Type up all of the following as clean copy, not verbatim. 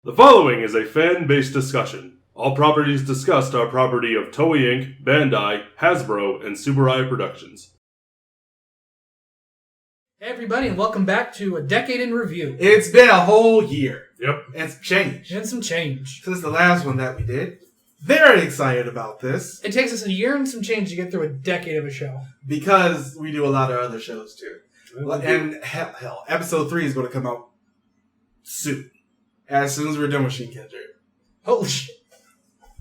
The following is a fan-based discussion. All properties discussed are property of Toei Inc., Bandai, Hasbro, and Subaraya Productions. Hey everybody, and welcome back to A Decade in Review. It's been a whole year. Yep. And some change. And some change. Since the last one that we did. Very excited about this. It takes us a year and some change to get through a decade of a show. Because we do a lot of other shows too. And hell, episode 3 is going to come out soon. As soon as we're done with Shinkenger. Holy shit.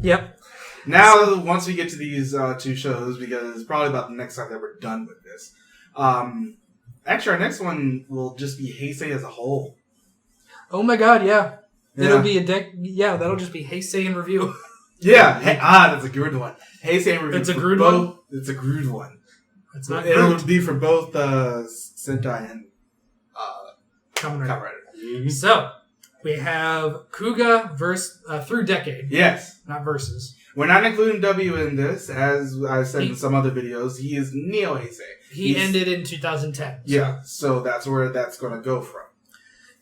Yep. Now, once we get to these two shows, because it's probably about the next time that we're done with this. Actually, our next one will just be Heisei as a whole. Oh my god, yeah. It'll be that'll just be Heisei in Review. Yeah, that's a good one. Heisei in Review. It's a good one? It's a good one. It's not It'll be for both Sentai and Kamen Rider. Mm-hmm. So, we have Kuuga through Decade. Yes. Not versus. We're not including W in this, as I said in some other videos. He is Neo Heisei. He ended in 2010. So. Yeah, so that's where that's going to go from.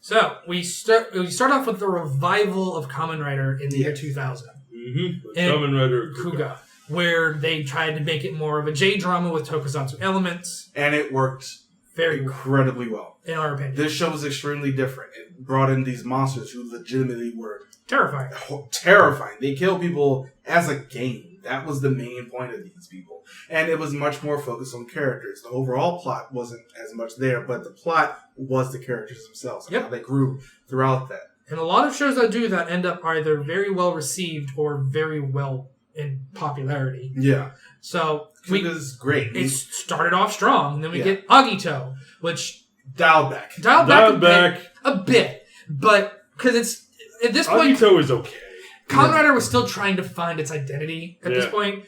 So, we start off with the revival of Kamen Rider in the year 2000. Mm-hmm. Kamen Rider Kuuga, where they tried to make it more of a J-drama with tokusatsu elements. And it worked very incredibly well. In our opinion. This show was extremely different. It brought in these monsters who legitimately were terrifying. They kill people as a game. That was the main point of these people. And it was much more focused on characters. The overall plot wasn't as much there, but the plot was the characters themselves. And how they grew throughout that. And a lot of shows that do that end up either very well received or very well in popularity. Yeah. So Kuuga's great. It started off strong, and then we get Agito, which dialed back a bit, but because it's at this point, Agito is okay. Kamen Rider was still trying to find its identity at this point,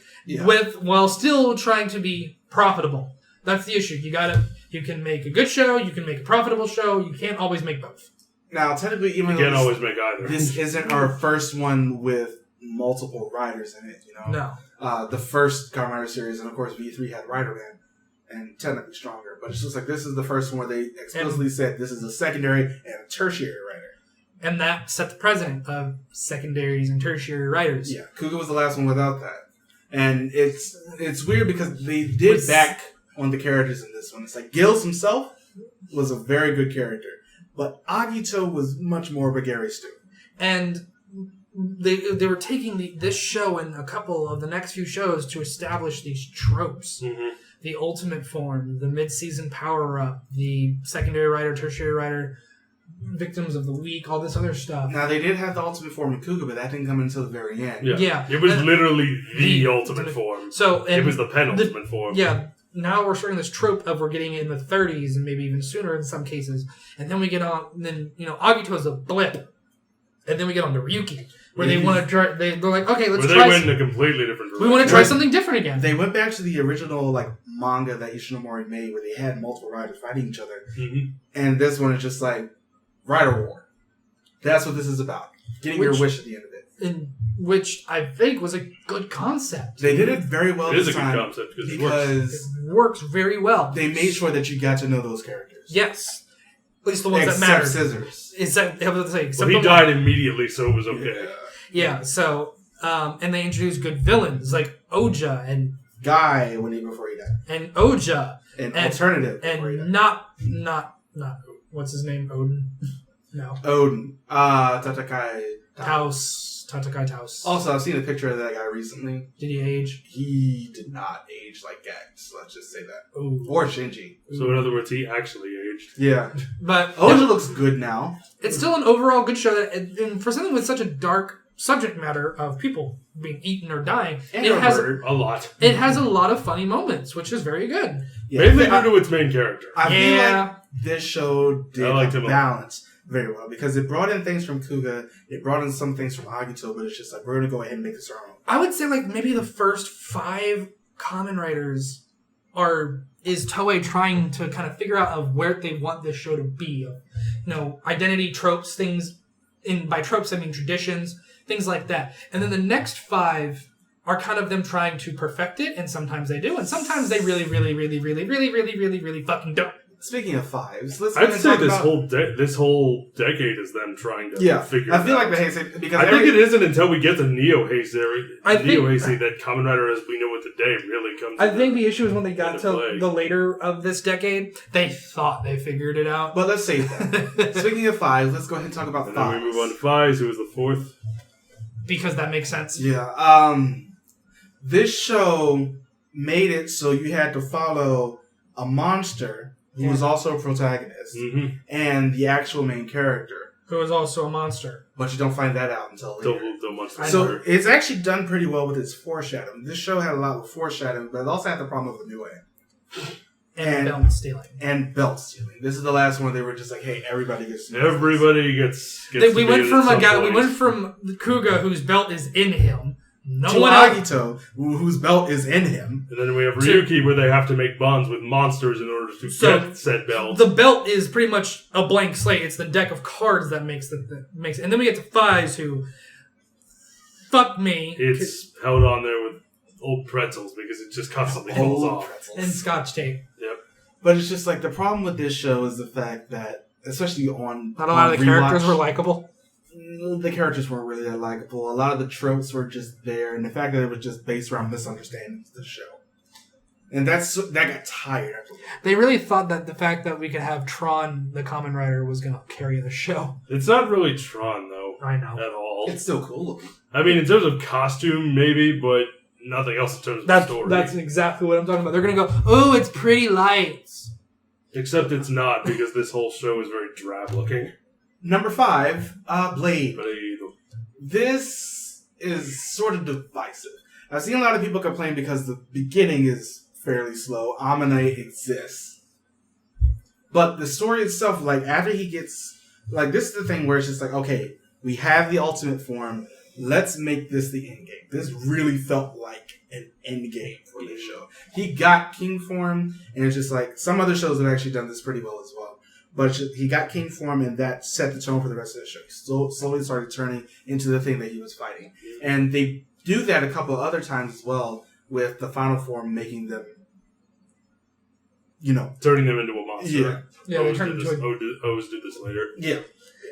while still trying to be profitable. That's the issue. You can make a good show, you can make a profitable show. You can't always make both. Now, technically, even you can't always make either. This isn't our first one with multiple riders in it. No. The first Kamen Rider series, and of course V3 had Rider Man, and technically stronger. But it's just like this is the first one where they explicitly said this is a secondary and a tertiary rider. And that set the precedent of secondaries and tertiary riders. Yeah, Kuuga was the last one without that. And it's weird because they did back on the characters in this one. It's like Gills himself was a very good character. But Agito was much more of a Gary Stu. And they were taking this show and a couple of the next few shows to establish these tropes. Mm-hmm. The ultimate form, the mid-season power-up, the secondary rider, tertiary rider, victims of the week, all this other stuff. Now, they did have the ultimate form in Kuuga, but that didn't come until the very end. Yeah. It was literally the ultimate form. So it was the penultimate form. Yeah. Now we're starting this trope of we're getting it in the 30s and maybe even sooner in some cases. And then we get on, and then, Agito is a blip. And then we get on to Ryuki, where they want to try, they're like, okay, let's try. They went in a completely different direction. We want to try something different again. They went back to the original, manga that Ishinomori made, where they had multiple riders fighting each other. Mm-hmm. And this one is just like, Rider War. That's what this is about. Getting your wish at the end of it. Which I think was a good concept. They did it very well this time. It is a good concept because it works very well. They made sure that you got to know those characters. Yes. At least the ones that matter. Scissors. He died immediately, so it was okay. Yeah, so, and they introduced good villains, like Oja and... Guy, before he died. And Oja. And Alternative. And not, what's his name? Odin? No. Odin. Tatakai Taus. Also, I've seen a picture of that guy recently. Did he age? He did not age like Gax. Let's just say that. Ooh. Or Shinji. So in other words, he actually aged. Yeah. But Oja looks good now. It's still an overall good show. And for something with such a dark subject matter of people being eaten or dying, it has a lot. It has a lot of funny moments, which is very good. Yeah, mainly due to its main character. I feel like this show did balance very well because it brought in things from Kuuga, it brought in some things from Agito, but it's just like we're gonna go ahead and make this our own. I would say maybe the first 5 Kamen Riders is Toei trying to kind of figure out of where they want this show to be. Identity, tropes, things. By tropes I mean traditions, things like that. And then the next 5 are kind of them trying to perfect it, and sometimes they do, and sometimes they really, really, really, really, really, really, really, really fucking don't. speaking of fives, let's. I'd say talk this about, this whole decade is them trying to figure. I feel it like out. the Heisei because I think it isn't until we get to Neo Heisei that Kamen Rider as we know it today really comes. I think the issue is when they got to play. the later of this decade, they thought they figured it out. But let's save that. Speaking of fives, let's go ahead and talk about and fives. then we move on to fives. Who was the fourth? Because that makes sense. Yeah. This show made it so you had to follow a monster who was also a protagonist and the actual main character, who was also a monster. but you don't find that out until later. Till much So later. it's actually done pretty well with its foreshadowing. This show had a lot of foreshadowing, but it also had the problem of the new way. And belt stealing. And belt stealing. This is the last one. They were just like, "Hey, everybody gets." Everybody gets We went from a guy. We went from Kuuga, whose belt is in him. No to one else. Agito, whose belt is in him. And then we have Ryuki, where they have to make bonds with monsters in order to get said belt. The belt is pretty much a blank slate. It's the deck of cards that makes it. And then we get to Fives, who fuck me. It's held on there with old pretzels because it just constantly falls off. Pretzels. And Scotch tape. Yep. But it's just like the problem with this show is the fact that, especially on Not a lot of the characters were likable. The characters weren't really that likable. A lot of the tropes were just there, and the fact that it was just based around misunderstandings of the show. And that got tired after a while. They really thought that the fact that we could have Tron, the Kamen Rider, was going to carry the show. It's not really Tron, though. I know. At all. It's still cool looking. I mean, in terms of costume, maybe, but nothing else in terms of story. That's exactly what I'm talking about. They're going to go, oh, it's pretty lights. Except it's not, because this whole show is very drab looking. Number 5, Blade. Blade. This is sort of divisive. I've seen a lot of people complain because the beginning is fairly slow. Amane exists. But the story itself, like, after he gets... Like, this is the thing where it's just like, okay, we have the ultimate form. Let's make this the end game. This really felt like an end game for this show. He got King form, and it's just like... Some other shows have actually done this pretty well as well. But he got King form, and that set the tone for the rest of the show. He slowly started turning into the thing that he was fighting. And they do that a couple of other times as well, with the final form making them, turning them into a monster. Yeah, they turned into O's did this later. Yeah.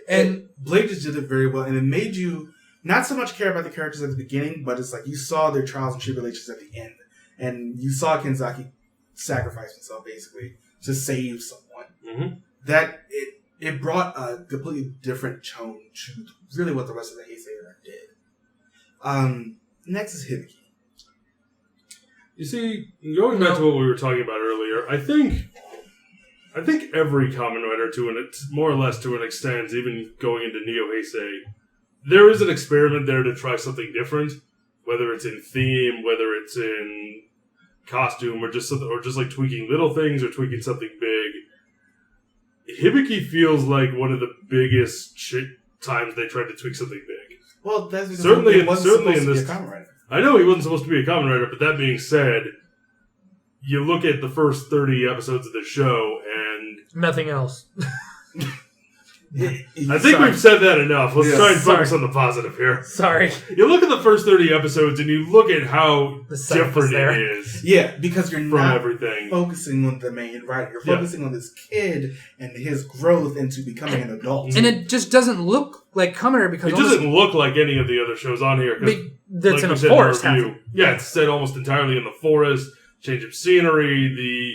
And Blade just did it very well, and it made you not so much care about the characters at the beginning, but it's like you saw their trials and tribulations at the end. And you saw Kenzaki sacrifice himself, basically, to save someone. Mm-hmm. That it brought a completely different tone to really what the rest of the Heisei did. Next is Hibiki. You see, going back to what we were talking about earlier, I think every Kamen Rider, more or less to an extent, even going into Neo Heisei, there is an experiment there to try something different, whether it's in theme, whether it's in costume, or just like tweaking little things or tweaking something big. Hibiki feels like one of the biggest times they tried to tweak something big. Well, that's because certainly it wasn't supposed to be a this. Kamen Rider. I know he wasn't supposed to be a Kamen Rider, but that being said, you look at the first 30 episodes of the show, and nothing else. I think we've said that enough. Let's try and focus on the positive here. Sorry. You look at the first 30 episodes, and you look at how different it is. Yeah, because you're from not everything. focusing on the main writer. You're focusing on this kid and his growth into becoming an adult. And it just doesn't look like Kamen Rider because it doesn't look like any of the other shows on here. That's in a forest. Yeah, it's set almost entirely in the forest. Change of scenery. The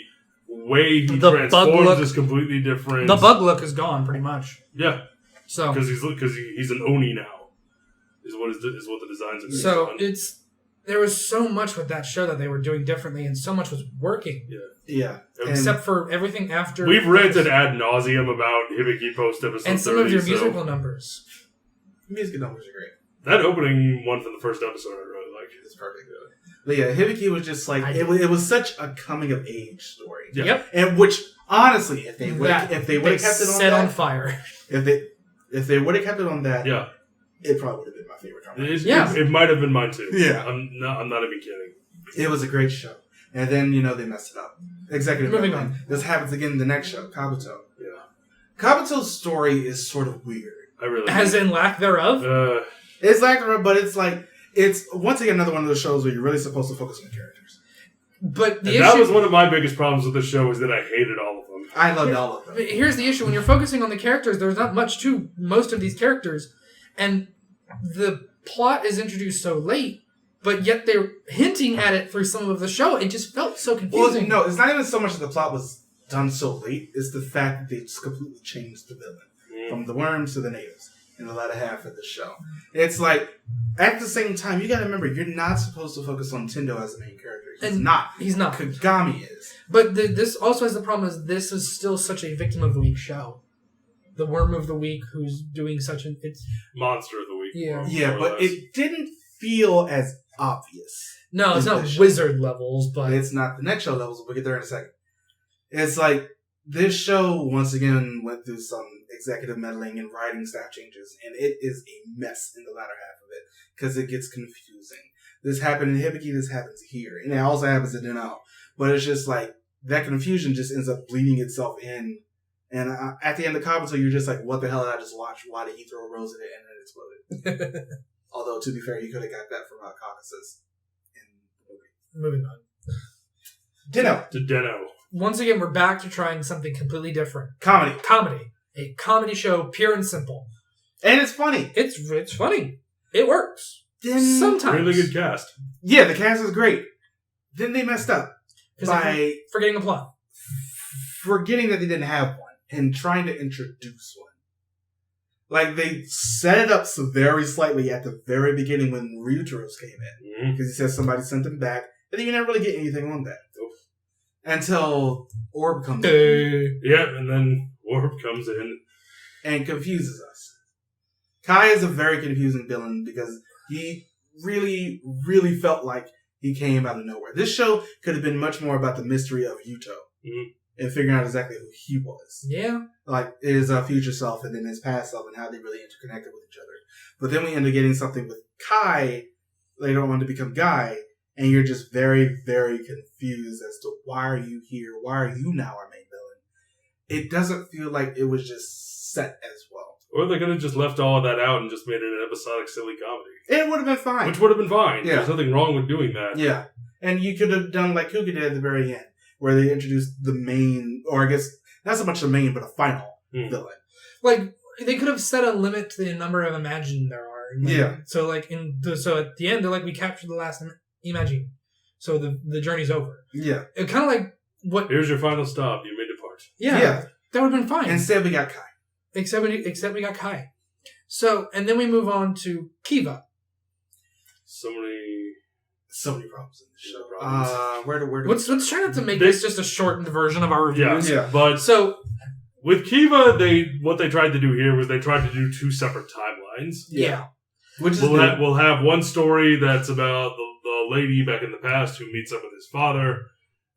way he transforms is completely different. The bug look is gone, pretty much. Yeah. So because he's an Oni now, is what the designs are. So there was so much with that show that they were doing differently, and so much was working. Yeah. Except for everything after. We've ranted ad nauseum about Hibiki post episode 30. And some of your musical numbers. Musical numbers are great. That opening one from the first episode I really like. It's perfect. But yeah, Hibiki was just like it was such a coming of age story. Yeah. Yep. And which honestly, if they would have kept it on set on fire. If they would have kept it on that, it probably would have been my favorite Kamen Rider. It might have been mine too. Yeah. I'm not even kidding. It was a great show. And then, they messed it up. Executive Moving on. This happens again in the next show, Kabuto. Yeah. Kabuto's story is sort of weird. I really As in lack thereof? It's lack thereof, but it's like it's once again another one of those shows where you're really supposed to focus on the characters. But that was one of my biggest problems with the show is that I hated all of them. them. I loved all of them. Here's the issue: when you're focusing on the characters, there's not much to most of these characters, and the plot is introduced so late. But yet they're hinting at it through some of the show. It just felt so confusing. Well, no, it's not even so much that the plot was done so late. It's the fact that they just completely changed the villain from the worms to the natives in the latter half of the show. It's like, at the same time, you gotta remember, you're not supposed to focus on Tendo as the main character. He's not. He's not. Kagami is. But this also has the problem is this is still such a victim of the week show. The worm of the week who's doing such an... It's Monster of the week. Yeah. Yeah, but it didn't feel as obvious. No, it's not wizard levels, but... It's not the next show levels. We'll get there in a second. It's like, this show, once again, went through some executive meddling and writing staff changes, and it is a mess in the latter half of it, because it gets confusing. This happened in Hibiki, this happens here, and it also happens in Deno. But it's just like, that confusion just ends up bleeding itself in, and at the end of Kabuto, you're just like, what the hell did I just watch? Why did he throw a rose at it and then exploded? Although, to be fair, you could have got that from Caucasus in the movie. Moving on. Deno. To Deno. Once again, we're back to trying something completely different. Comedy. A comedy show, pure and simple. And it's funny. It's funny. It works. Then, Sometimes. Really good cast. Yeah, the cast is great. Then they messed up by forgetting a plot. Forgetting that they didn't have one and trying to introduce one. Like, they set it up so very slightly at the very beginning when Ryuteros came in. Because he says somebody sent him back. And then you never really get anything on that. Until Orb comes in. Yeah, and then Orb comes in. And confuses us. Kai is a very confusing villain because he really, really felt like he came out of nowhere. This show could have been much more about the mystery of Yuto. And figuring out exactly who he was. Yeah. Like, his future self and then his past self and how they really interconnected with each other. But then we end up getting something with Kai later on to become Guy, and you're just very, very confused as to why are you here? Why are you now our main villain? It doesn't feel like it was just set as well. Or they could have just left all of that out and just made it an episodic silly comedy. It would have been fine. Which would have been fine. Yeah. There's nothing wrong with doing that. Yeah. And you could have done like Kuuga did at the very end, where they introduced the main, or I guess, not so much the main, but a final villain. Like, they could have set a limit to the number of Imagine there are. Yeah. So, like, so at the end, they're like, we captured the last Imagine. So the journey's over. Yeah. It kind of like what... Here's your final stop. You may depart. Yeah. That would have been fine. Instead, we got Kai. Except we got Kai. So, and then we move on to Kiva. So many problems in this show. Where do Let's try not to make this just a shortened version of our reviews. Yeah. But so with Kiva, what they tried to do here was they tried to do two separate timelines. Yeah. Which is we'll have one story that's about the lady back in the past who meets up with his father,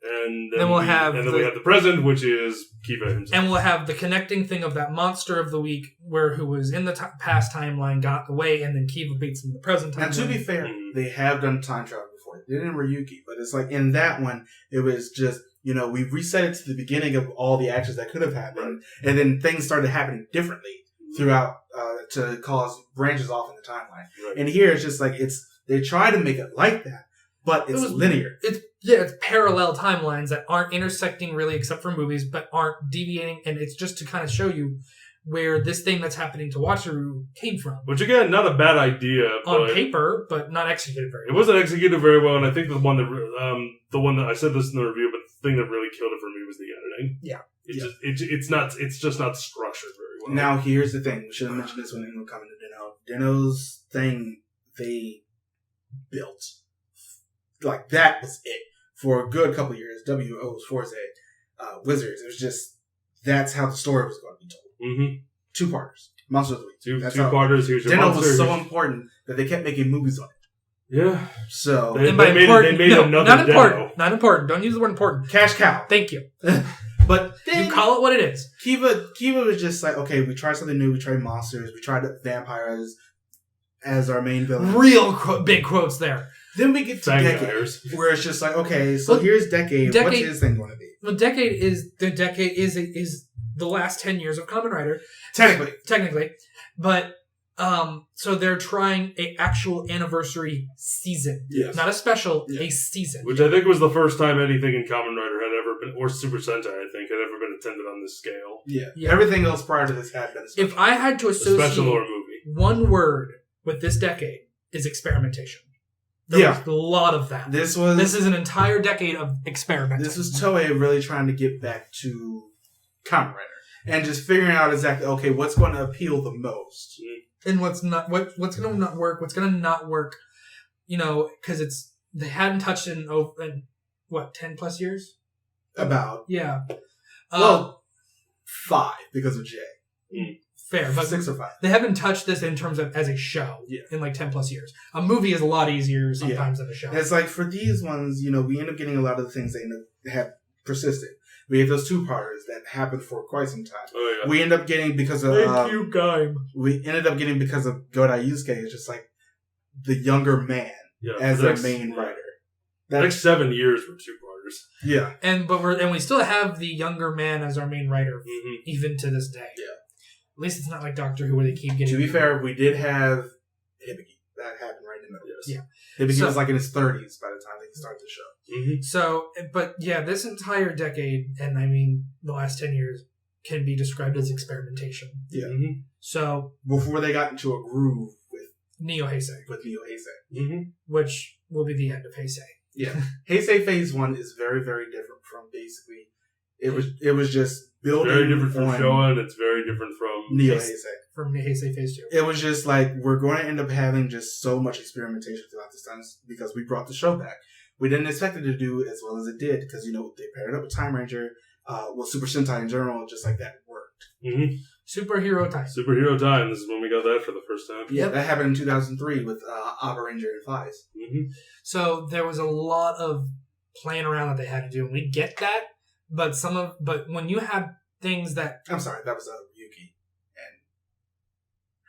and then we have the present, which is Kiva himself. And we'll have the connecting thing of that monster of the week, who was in the past timeline got away, and then Kiva beats him in the present timeline. Now, to be fair, they have done time travel before. They did in Ryuki, but it's like in that one, it was just, we reset it to the beginning of all the actions that could have happened, and then things started happening differently throughout to cause branches off in the timeline. Right. And here it's just like they try to make it like that, but it's linear. It's parallel timelines that aren't intersecting really except for movies, but aren't deviating, and it's just to kind of show you where this thing that's happening to Wataru came from. Which again, not a bad idea on paper, but not executed very well. It wasn't executed very well, and I think the one that I said this in the review, but the thing that really killed it for me was the editing. Yeah. It's just not structured very well. Now here's the thing. We should have mentioned this when we were coming to Deno. Deno's thing they built. Like, that was it. For a good couple of years, WO's Forze Wizards. It was just, that's how the story was going to be told. Mm-hmm. Two-parters. Monster of the Week. Two-parters. Here's your Deno monster. was so important that they kept making movies on it. Yeah. So they made another not important. Deno. Not important. Don't use the word important. Cash cow. Thank you. But then you call it what it is. Kiva was just like, okay, we tried something new. We tried monsters. We tried vampires as our main villain. Real big quotes there. Then we get to Decade, where it's just like, okay, so here's Decade. What's his thing going to be? Well, Decade is the last 10 years of Kamen Rider. Technically. But, so they're trying a actual anniversary season. Yes. Not a special, a season. Which I think was the first time anything in Kamen Rider had ever been, or Super Sentai, I think, had ever been attended on this scale. Yeah. Everything else prior to this had been a special. If I had to A special associate or movie. one word with this decade, is experimentation. There was a lot of that. This is an entire decade of experimenting. This was Toei really trying to get back to Kamen Rider and just figuring out exactly, okay, what's going to appeal the most, and what's going to not work, what's going to not work. Because they hadn't touched it in 10 plus years. About 5 because of Jay. Fair, but 6 or 5. They haven't touched this in terms of as a show in 10 plus years. A movie is a lot easier sometimes than a show. It's like for these ones, we end up getting a lot of the things that have persisted. We have those 2-parters that happened for quite some time. Oh, yeah. We end up getting because of we ended up getting because of Godai Yusuke. It's just like the younger man as their main writer. The next 7 years were 2-parters. Yeah, and we still have the younger man as our main writer even to this day. Yeah. At least it's not like Doctor Who where they keep getting... To be fair, we did have Hibiki. That happened right in the middle. Yeah. Hibiki was in his 30s by the time they started the show. Mm-hmm. So, but yeah, this entire decade, and the last 10 years, can be described as experimentation. Yeah. Mm-hmm. So... Before they got into a groove with Neo Heisei. Mm-hmm. Which will be the end of Heisei. Yeah. Heisei Phase 1 is very, very different from basically... It was just building... Very different from Showa, and it's very different from... Neo Heisei. From Heisei Phase 2. It was just we're going to end up having just so much experimentation throughout this time because we brought the show back. We didn't expect it to do as well as it did because, they paired it up with Time Ranger. Super Sentai in general, just like that worked. Mm-hmm. Superhero Time. This is when we got that for the first time. Yeah, that happened in 2003 with Aba Ranger and Flies. Mm-hmm. So there was a lot of playing around that they had to do, and we get that. But when you have things that... I'm sorry, that was Yuki and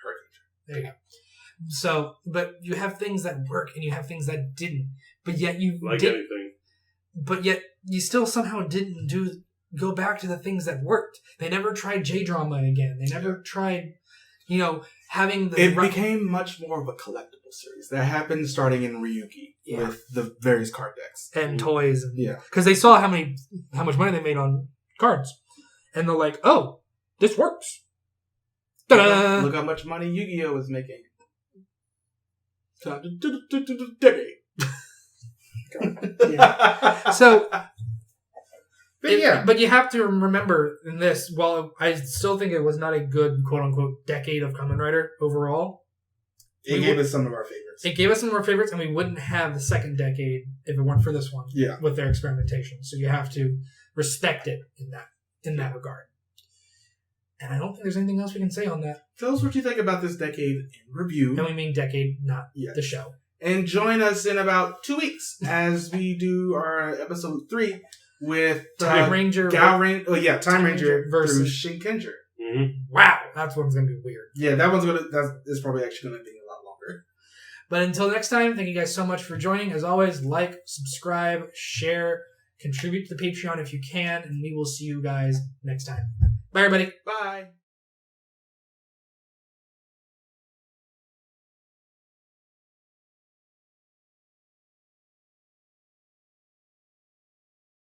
Hurricane. There you go. So, but you have things that work and you have things that didn't. But yet you... anything. But yet you still somehow didn't go back to the things that worked. They never tried J-drama again. They never tried, having the... It became much more of a collectible series. That happened starting in Ryuki with the various card decks. And toys. Yeah. Because they saw how much money they made on cards. And they're like, oh, this works. Ta-da! Look how much money Yu-Gi-Oh! Was making. Time to decade. So... But but you have to remember in this, while I still think it was not a good quote-unquote decade of Kamen Rider overall, it gave us some of our favorites. It gave us some of our favorites, and we wouldn't have the second decade if it weren't for this one. Yeah. With their experimentation. So you have to respect it in that regard. And I don't think there's anything else we can say on that. Tell us what you think about this decade in review. And we mean decade, not the show. And join us in about 2 weeks as we do our episode 3 with Time Ranger. Time Ranger versus Shinkenger. Mm-hmm. Wow, that one's gonna be weird. Yeah, that's probably actually gonna be a lot longer. But until next time, thank you guys so much for joining. As always, like, subscribe, share, contribute to the Patreon if you can, and we will see you guys next time. Bye, everybody. Bye.